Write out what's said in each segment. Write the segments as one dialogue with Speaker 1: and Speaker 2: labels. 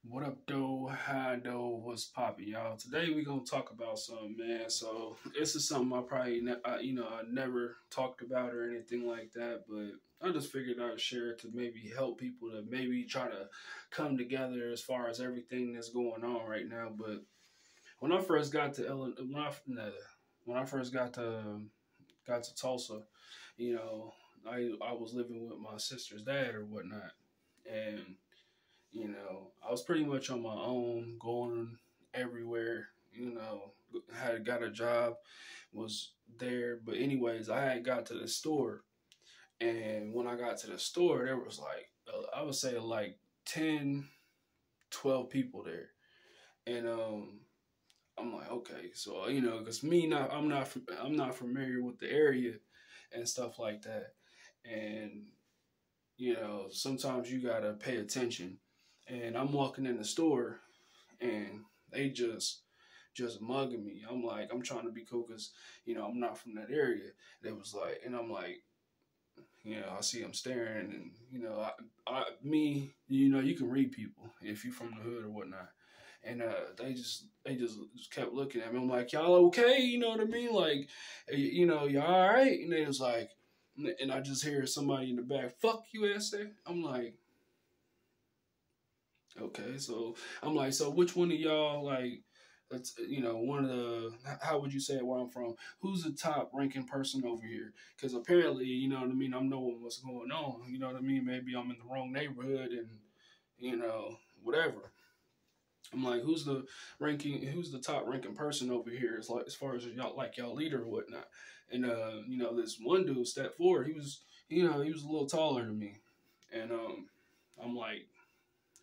Speaker 1: What up, though? Hi, though. What's poppin', y'all? Today we gonna talk about something, man. So this is something I probably, I never talked about or anything like that. But I just figured I'd share it to maybe help people to maybe try to come together as far as everything that's going on right now. But when I first got to when I first got to Tulsa, you know, I was living with my sister's dad or whatnot, and I was pretty much on my own, going everywhere. Had got a job, was there. But anyways, I had got to the store, and when I got to the store, there was like I would say like 10, 12 people there, and I'm like, okay, so because I'm not familiar with the area and stuff like that, and sometimes you gotta pay attention. And I'm walking in the store, and they just mugging me. I'm like, I'm trying to be cool because I'm not from that area. They was like, and I'm like, I see them staring, and you can read people if you from the hood or whatnot. And they just kept looking at me. I'm like, y'all okay? You know what I mean? Like, y'all all right? And they was like, and I just hear somebody in the back, fuck you, essay. I'm like, okay, so I'm like, so which one of y'all, like, that's one of the, how would you say it where I'm from? Who's the top ranking person over here? Because apparently, you know what I mean, I'm knowing what's going on. You know what I mean? Maybe I'm in the wrong neighborhood and whatever. I'm like, who's the top ranking person over here? It's like as far as y'all leader or whatnot. And this one dude stepped forward. He was he was a little taller than me, and I'm like,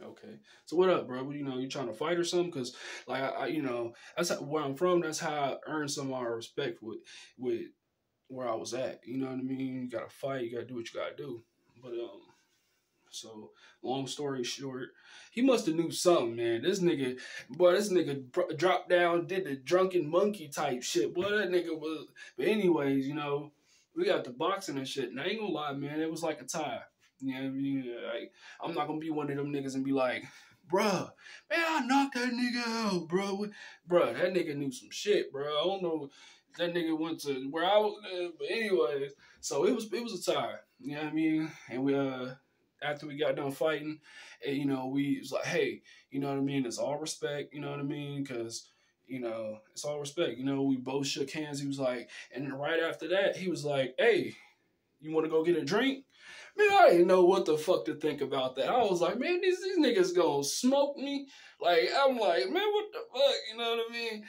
Speaker 1: okay. So what up, bro? You trying to fight or something? Because like that's where I'm from. That's how I earned some of our respect with where I was at. You know what I mean? You gotta fight. You gotta do what you gotta do. But so long story short, he must have knew something, man. This nigga dropped down, did the drunken monkey type shit. Boy, that nigga was. But anyways, we got the boxing and shit. And I ain't gonna lie, man. It was like a tie. You know what I mean? Like, I'm not gonna be one of them niggas and be like, bruh, man, I knocked that nigga out, bro. Bruh, that nigga knew some shit, bro. I don't know. That nigga went to where I was, but anyways, so it was a tie. You know what I mean? And we after we got done fighting, and, we was like, hey, you know what I mean? It's all respect, you know what I mean? Because it's all respect. We both shook hands. He was like, and then right after that, he was like, hey, you want to go get a drink? Man, I didn't know what the fuck to think about that. I was like, man, these niggas gonna smoke me. Like, I'm like, man, what the fuck? You know what I mean?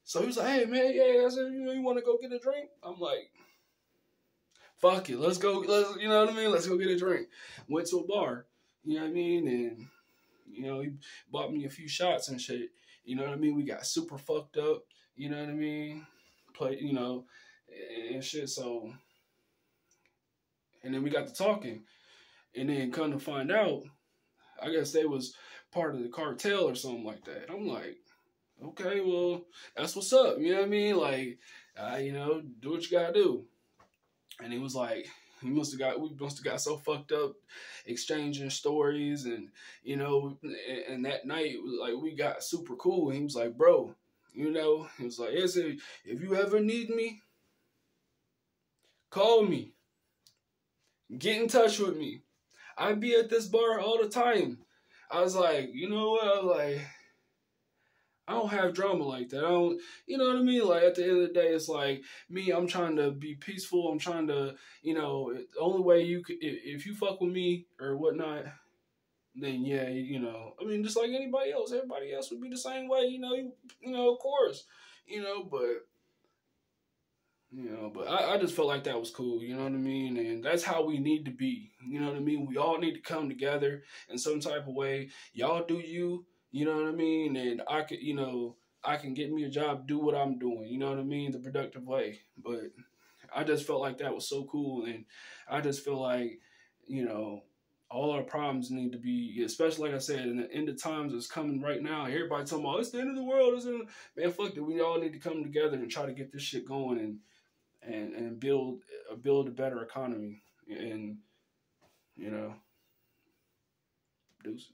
Speaker 1: So he was like, hey, man, yeah. I said, you want to go get a drink? I'm like, fuck it, let's go. You know what I mean? Let's go get a drink. Went to a bar. You know what I mean? And he bought me a few shots and shit. You know what I mean? We got super fucked up. You know what I mean? Play, and shit. So. And then we got to talking, and then come to find out, I guess they was part of the cartel or something like that. I'm like, okay, well, that's what's up. You know what I mean? Like, do what you gotta do. And he was like, we must have got so fucked up, exchanging stories, and and that night, like, we got super cool. And he was like, bro, he was like, yes, if you ever need me, call me. Get in touch with me. I be at this bar all the time. I was like, you know what? Like, I don't have drama like that. I don't, you know what I mean? Like, at the end of the day, it's like, me, I'm trying to be peaceful. I'm trying to, the only way you could, if you fuck with me or whatnot, then yeah, I mean, just like anybody else, everybody else would be the same way, of course, but. But I just felt like that was cool, you know what I mean? And that's how we need to be, you know what I mean? We all need to come together in some type of way. Y'all do you, you know what I mean? And I can get me a job, do what I'm doing, you know what I mean? The productive way. But I just felt like that was so cool. And I just feel like, all our problems need to be, especially like I said, in the end of times is coming right now. Everybody talking about it's the end of the world. Man, fuck it. We all need to come together and try to get this shit going and build a better economy, and deuces.